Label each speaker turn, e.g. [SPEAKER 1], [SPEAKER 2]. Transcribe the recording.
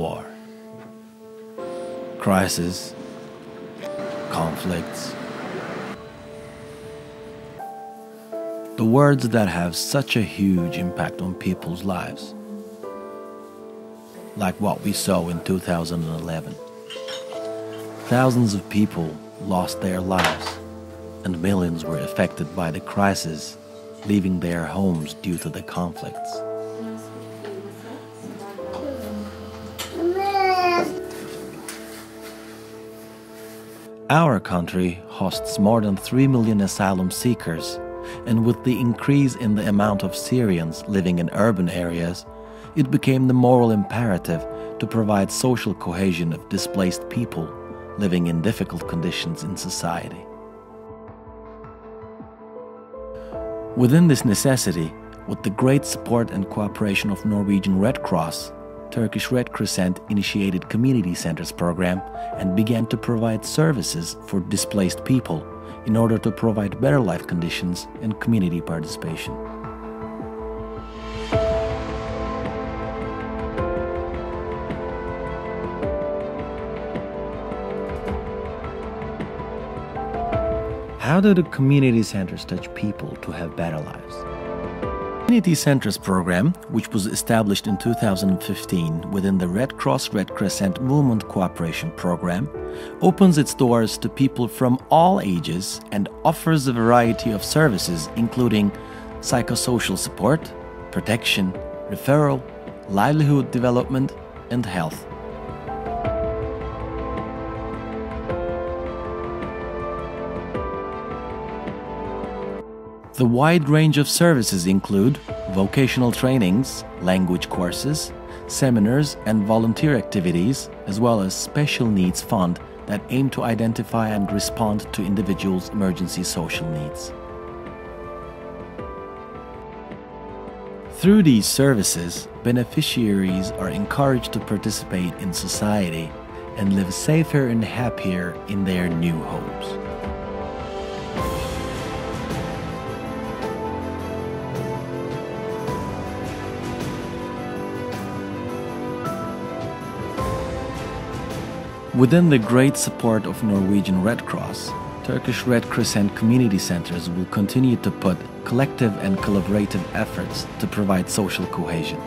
[SPEAKER 1] war. Crisis, conflicts. The words that have such a huge impact on people's lives. Like what we saw in 2011. Thousands of people lost their lives, and millions were affected by the crisis, leaving their homes due to the conflicts. Our country hosts more than 3 million asylum seekers, and with the increase in the amount of Syrians living in urban areas, it became the moral imperative to provide social cohesion of displaced people living in difficult conditions in society. Within this necessity, with the great support and cooperation of Norwegian Red Cross, Turkish Red Crescent initiated Community Centers program and began to provide services for displaced people in order to provide better life conditions and community participation. How do the community centers touch people to have better lives? Community Centers program, which was established in 2015 within the Red Cross Red Crescent Movement Cooperation Program, opens its doors to people from all ages and offers a variety of services including psychosocial support, protection, referral, livelihood development, and health. The wide range of services include vocational trainings, language courses, seminars and volunteer activities, as well as special needs fund that aim to identify and respond to individuals' emergency social needs. Through these services, beneficiaries are encouraged to participate in society and live safer and happier in their new homes. Within the great support of Norwegian Red Cross, Turkish Red Crescent Community Centers will continue to put collective and collaborative efforts to provide social cohesion.